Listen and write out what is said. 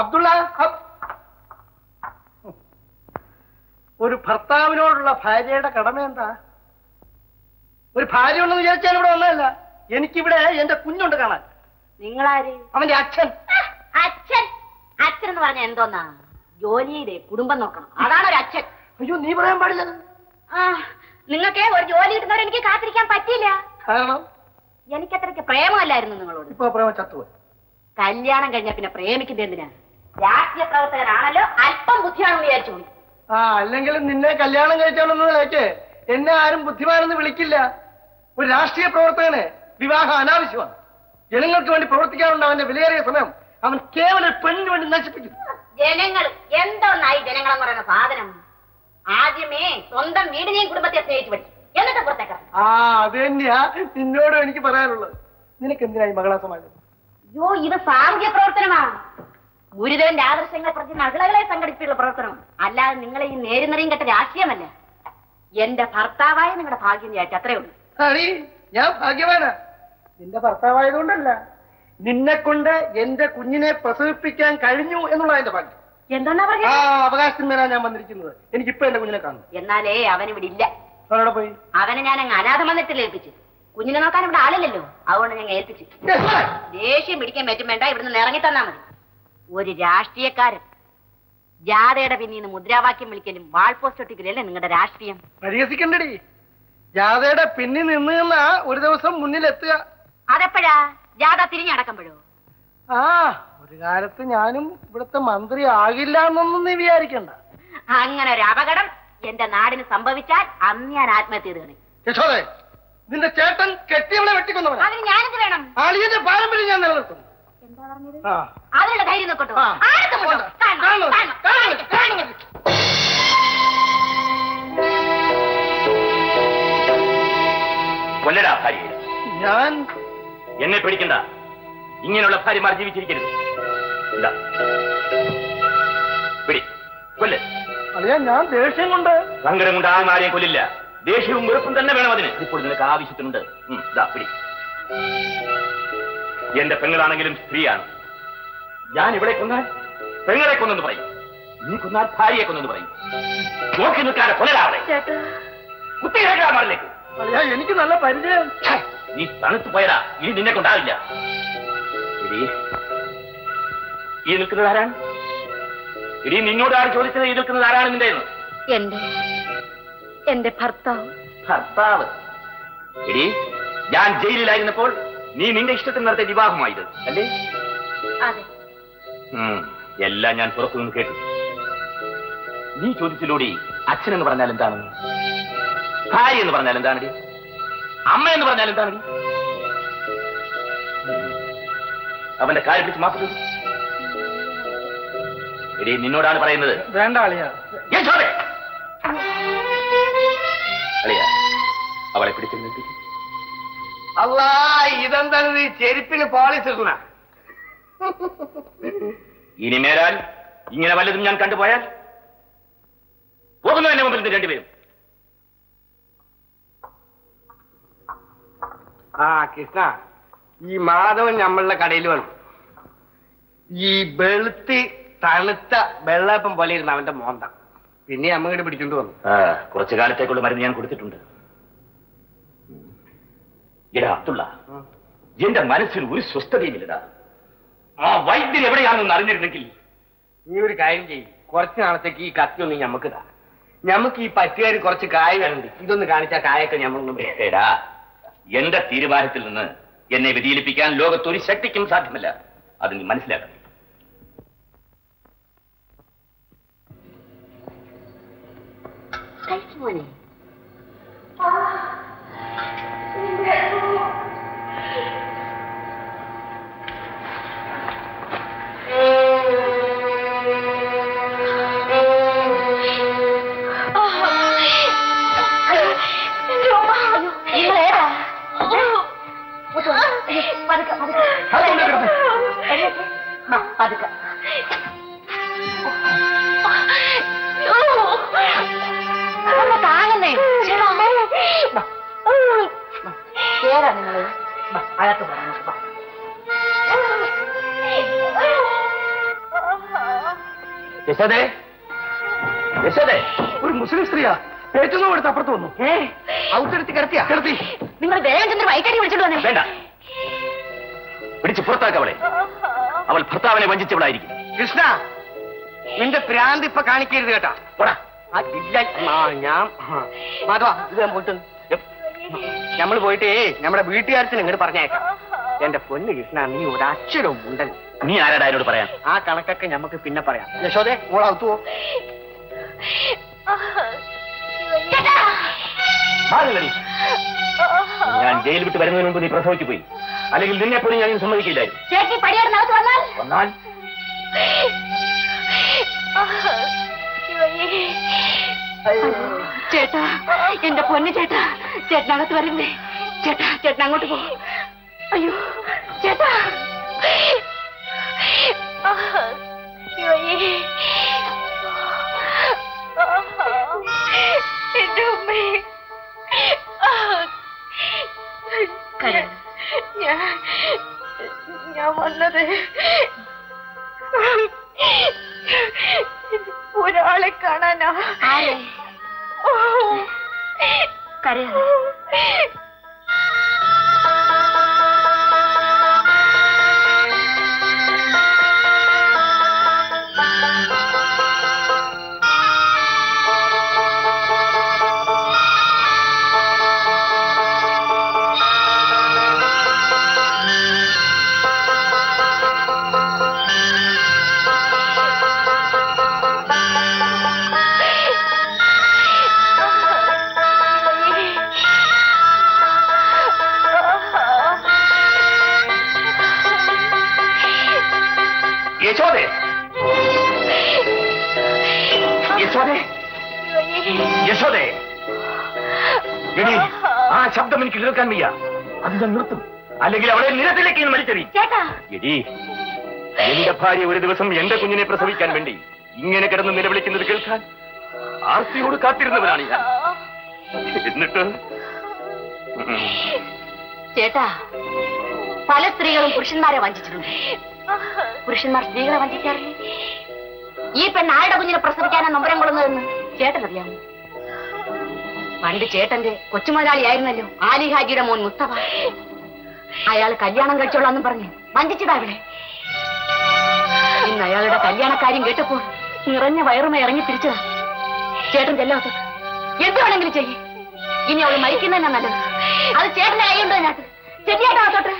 അബ്ദുള്ള, ഒരു ഭർത്താവിനോടുള്ള ഭാര്യയുടെ കടമ എന്താ? ഒരു ഭാര്യ ഉണ്ടെന്ന് വിചാരിച്ചാൽ ഇവിടെ വന്നതല്ല. എനിക്കിവിടെ എന്റെ കുഞ്ഞുണ്ട് കാണാൻ. നിങ്ങളാര്? അവന്റെ അച്ഛൻ. അച്ഛൻ അച്ഛൻ എന്ന് പറഞ്ഞ എന്തോന്നാ? ജോലിയുടെ കുടുംബം നോക്കണം, അതാണ് ഒരു അച്ഛൻ. അയ്യോ, നീ പറയാൻ പാടില്ല. നിങ്ങൾക്ക് ഒരു ജോലി കിട്ടുന്നവരെ എനിക്ക് കാത്തിരിക്കാൻ പറ്റില്ല. കാരണം എനിക്കത്രയ്ക്ക് പ്രേമമല്ലായിരുന്നു നിങ്ങളോട്. ഇപ്പൊ പ്രേമം ചത്തുപോയി. കല്യാണം കഴിഞ്ഞ പിന്നെ പ്രേമിക്കുന്നത് എന്തിനാ? രാഷ്ട്രീയ പ്രവർത്തകനാണല്ലോ, അല്പം ബുദ്ധിയാണെന്ന് വിചാരിച്ചു. അല്ലെങ്കിലും നിന്നെ കല്യാണം കഴിച്ചോളെന്നതിലേക്ക് എന്നെ ആരും ബുദ്ധിമാനെന്ന് വിളിക്കില്ല. ഒരു രാഷ്ട്രീയ പ്രവർത്തകന് വിവാഹം അനാവശ്യമാണ്. ജനങ്ങൾക്ക് വേണ്ടി പ്രവർത്തിക്കാറുണ്ട് അവന്റെ വിലയേറിയ സമയം അവൻ കേവലം പെണ്ണിന് വേണ്ടി നശിപ്പിക്കും. ജനങ്ങൾ എന്തോന്നായി ജനങ്ങളെന്ന് പറയുന്ന സാധനം? ആദ്യമേ സ്വന്തം വീടിനെയും കുടുംബത്തെ സ്നേഹിച്ചു പഠിക്കും, എന്നിട്ട് പുറത്തേക്കാം. അത് തന്നെയാ നിന്നോടും എനിക്ക് പറയാനുള്ളത്. നിനക്ക് എന്തിനായി മഹിളാ സമാജം? അയ്യോ, ഇത് സാമൂഹ്യ പ്രവർത്തനമാണ്. ഗുരുദേവന്റെ ആദർശങ്ങൾ പ്രതി മഹിളകളെ സംഘടിപ്പിച്ചുള്ള പ്രവർത്തനം, അല്ലാതെ നിങ്ങളെ ഈ നേരുന്നറിയും കെട്ട രാഷ്ട്രീയമല്ല. എന്റെ ഭർത്താവായ നിങ്ങളുടെ ഭാഗ്യം ചേച്ചി, അത്രേ ഉള്ളൂ. ഞാൻ ഭാഗ്യവാനാ. നിന്റെ ഭർത്താവായതുകൊണ്ടല്ല, നിന്നെ കൊണ്ട് എന്റെ കുഞ്ഞിനെ പ്രസവിപ്പിക്കാൻ കഴിഞ്ഞു എന്നുള്ള എന്റെ ഭാഗ്യം. എന്താ പറഞ്ഞ? അവകാശത്തിന്മേലാ ഞാൻ വന്നിരിക്കുന്നത്. എനിക്കിപ്പോ എന്റെ കുഞ്ഞിനെ കാണും. എന്നാലേ അവനിവിടെ ഇല്ല. അവനോടെ പോയി? അവനെ ഞാൻ അങ്ങ് അനാഥ മന്ദിരത്തിൽ ഏൽപ്പിച്ചു. കുഞ്ഞിനെ നോക്കാൻ ഇവിടെ ആളില്ലല്ലോ, അതുകൊണ്ട് ഞാൻ ഏൽപ്പിച്ചു. ദേഷ്യം പിടിക്കാൻ പറ്റും വേണ്ട, ഇവിടുന്ന് ഇറങ്ങി തന്നാ മതി. ഒരു രാഷ്ട്രീയക്കാരൻ ജാഥയുടെ പിന്നീന്ന് മുദ്രാവാക്യം വിളിക്കലും വാൾ പോസ്റ്റ് ഒട്ടിക്കലല്ലേ നിങ്ങളുടെ രാഷ്ട്രീയം? പരിഹസിക്കണ്ടടി. ജാഥയുടെ പിന്നിൽ നിന്ന് ഒരു ദിവസം മുന്നിലെത്തുക. അതെപ്പോഴാ? ജാഥ തിരിഞ്ഞടക്കുമ്പോഴോ? ഒരു കാലത്ത് ഞാനും ഇവിടുത്തെ മന്ത്രി ആകില്ല എന്നൊന്നും നീ വിചാരിക്കണ്ട. അങ്ങനെ ഒരു അപകടം എന്റെ നാടിന് സംഭവിച്ചാൽ അന്ന് ഞാൻ ആത്മഹത്യ ചെയ്ത് കളയും. യശോദേ, നിന്റെ ചേട്ടൻ കെട്ടിയവളെ വെട്ടിക്കൊന്നവൻ. അതിന് ഞാനെന്ത് വേണം? ആളിയന്റെ പാരമ്പര്യം ഞാൻ നിലനിർത്തും. എന്താ പറഞ്ഞത്? അതിനുള്ള ധൈര്യം നോക്കട്ടോ. കൊല്ലടാ ഭാര്യ. ഞാൻ എന്നെ പേടിക്കണ്ട. ഇങ്ങനെയുള്ള ഭാര്യമാർ ജീവിച്ചിരിക്കരുത്. കൊല്ല്. ഞാൻ ദേഷ്യം കൊണ്ട് സങ്കടം കൊണ്ട് ആരെയും കൊല്ലില്ല. ദേഷ്യവും വെറുപ്പും തന്നെ വേണം അതിന്. ഇപ്പോൾ നിനക്ക് ആവശ്യത്തിനുണ്ട്. പിടി. എന്റെ പെങ്ങളാണെങ്കിലും സ്ത്രീയാണ്. ഞാൻ ഇവിടെ കൊന്നാൽ പെങ്ങളെ കൊന്നെന്ന് പറയും, നീ കൊന്നാൽ ഭാര്യയെ കൊന്നെന്ന് പറയും. നോക്കി നിൽക്കാതെ കൊല്ലലാവളെ. കുത്തിയിലേക്കാ മാറിലേക്ക്. എനിക്ക് നല്ല പരിചയം. നീ തണുത്തു പോയടാ. ഇനി നിന്നെ കൊണ്ടാവില്ല. ഈ നിൽക്കുന്നത് ആരാണ്? ഇനി നിന്നോട് ആര് ചോദിച്ചത് ഈ നിൽക്കുന്നത് ആരാണ് നിന്റെ? എന്റെ ഭർത്താവ്. ഭർത്താവ്? എടി, ഞാൻ ജയിലിലായിരുന്നപ്പോൾ നീ നിന്റെ ഇഷ്ടത്തിന് നടത്തിയ വിവാഹമായത് അല്ലേ? അതെ. എല്ലാം ഞാൻ പുറത്തുനിന്ന് കേട്ടു. നീ ചോദിച്ചിലൂടെ അച്ഛനെന്ന് പറഞ്ഞാൽ എന്താണെന്ന്, ഭാര്യ എന്ന് പറഞ്ഞാൽ എന്താണടി, അമ്മ എന്ന് പറഞ്ഞാൽ എന്താണടി? അവന്റെ കാര്യം പിടിച്ച് മാറ്റി. എടി, നിന്നോടാണ് പറയുന്നത്. വേണ്ട അളിയ. അളിയ, അവളെ പിടിച്ചു. അല്ലാ, ഇതെന്താണ് നീ ചെരുപ്പിന് പോളിസ് ഇടുന്ന? ഇനി മേലാൽ ഇങ്ങനെ വല്ലതും ഞാൻ കണ്ടുപോയാൽ പോകുന്നു എന്നെ മുമ്പിൽ രണ്ടുപേരും. കൃഷ്ണ, ഈ മാധവൻ നമ്മളുടെ കടയിൽ വന്നു. ഈ വെളുത്തി തണുത്ത വെള്ളയപ്പം പോലെ ഇരുന്ന അവന്റെ മോന്ത. പിന്നെ അമ്മ ഇങ്ങോട്ട് പിടിച്ചോണ്ട് വന്നു. കുറച്ചു കാലത്തേക്കുള്ള മരുന്ന് ഞാൻ കൊടുത്തിട്ടുണ്ട്. എടാ അബ്ദുള്ള, എന്റെ മനസ്സിൽ ഒരു സ്വസ്ഥതയുമില്ലടാ. ആ വൈദ്യൻ എവിടെയാണെന്ന് അറിഞ്ഞിരുന്നെങ്കിൽ. നീ ഒരു കാര്യം ചെയ്യും, കുറച്ചു നാളത്തേക്ക് ഈ കത്തി ഒന്നും ഞമ്മക്ക് താ. ഞമ്മക്ക് ഈ പറ്റുകാർ കുറച്ച് കായുണ്ട്, ഇതൊന്ന് കാണിച്ചാൽ കായൊക്കെ ഞമ്മളൊന്നും. എടാ, എന്റെ തീരുമാനത്തിൽ നിന്ന് എന്നെ വ്യതിചലിപ്പിക്കാൻ ലോകത്തൊരു ശക്തിക്കും സാധ്യമല്ല. അത് നീ മനസ്സിലാക്കണം. താങ്ങുന്നേ കേറാ നിങ്ങള് അകത്ത് പറഞ്ഞു. യശോദേ, യശോദേ, ഒരു മുസ്ലിം സ്ത്രീയാ പേറ്റുന്നു എടുത്ത് അപ്പുറത്ത് വന്നു. ഔട്ടെടുത്ത് കിടത്തി. നിങ്ങൾ വേഗം ചെന്ന് വൈകാരി വിളിച്ചിട്ട് വന്നേ. വേണ്ട, പിടിച്ച് പുറത്താക്കവളെ. അവൾ ഭർത്താവിനെ വഞ്ചിച്ചവളായിരിക്കും. കൃഷ്ണ, നിന്റെ പ്രാന്ത് ഇപ്പൊ കാണിക്കരുത് കേട്ടാ. ഞാൻ മാധവ ഇത് പോയിട്ട് നമ്മൾ പോയിട്ട് നമ്മുടെ വീട്ടുകാരത്തിന് ഇങ്ങോട്ട് പറഞ്ഞേക്കാം. എന്റെ പൊന്ന് കൃഷ്ണ, നീ ഒരു അക്ഷരവും ഉണ്ടൻ. നീ ആരാടാ എന്നോട് പറയാൻ? ആ കണക്കൊക്കെ നമുക്ക് പിന്നെ പറയാം. യശോദേ, മോളാവത്തുവോ? ഞാൻ ജയിൽ വിട്ട് വരുന്നതിന് മുമ്പ് നീ പ്രസവിച്ചു പോയി. അല്ലെങ്കിൽ നിന്നെ പോലും ഞാൻ സമ്മതിക്കില്ലായിരുന്നു. വന്നാൽ ചേട്ടാ, എന്റെ പൊന്നു ചേട്ടാ, ചേട്ടനകത്ത് വരണ്ടേ? ചേട്ടൻ അങ്ങോട്ട് പോ. അയ്യോ ചേട്ടാ, എന്റെ ഉമ്മേ, ഞാൻ വന്നത് ഒരാളെ കാണാനാ. കരയാ. യശോദേ, യശോദേ, യശോദേ, എടി, ആ ശബ്ദം എനിക്ക് കേൾക്കാൻ വയ്യ. അത് ഞാൻ നിർത്തും, അല്ലെങ്കിൽ അവളെ നിരത്തിലേക്ക് മരിച്ചെറി. എടി, എന്റെ ഭാര്യ ഒരു ദിവസം എന്റെ കുഞ്ഞിനെ പ്രസവിക്കാൻ വേണ്ടി ഇങ്ങനെ കിടന്ന് നിലവിളിക്കുന്നത് കേൾക്കാൻ ആർത്തിയോട് കാത്തിരുന്നവരാണ് ഞാൻ. എന്നിട്ട് ചേട്ടാ, പല സ്ത്രീകളും പുരുഷന്മാരെ വഞ്ചിച്ചിട്ടുണ്ട്. പുരുഷന്മാർ സ്ത്രീകളെ വഞ്ചിക്കാറില്ലേ? ഈ പെണ്ണ് ആരുടെ കുഞ്ഞിനെ പ്രസവിക്കാനാണ് നൊമ്പരം കൊള്ളുന്നതെന്ന് ചേട്ടനറിയാമോ? പണ്ട് ചേട്ടന്റെ കൊച്ചുമുതലാളിയായിരുന്നല്ലോ ആലി ഹാജിയുടെ മോൻ മുസ്തഫ. അയാൾ കല്യാണം കഴിച്ചോളാന്നും പറഞ്ഞ് വഞ്ചിച്ചതാ ഇവിടെ. ഇന്ന് അയാളുടെ കല്യാണക്കാര്യം കേട്ടപ്പോൾ നിറഞ്ഞ വയറുമേ ഇറങ്ങി തിരിച്ചതാ. ചേട്ടൻ ചെല്ലാത്ത എന്ത് വേണമെങ്കിലും ചെയ്യേ. ഇനി അവള് മരിക്കുന്നതന്നെ നല്ലത്. അത് ചേട്ടന്റെ കൈയുണ്ടോ അതിനകത്ത്? ചെല്ലിയാട്ടോ.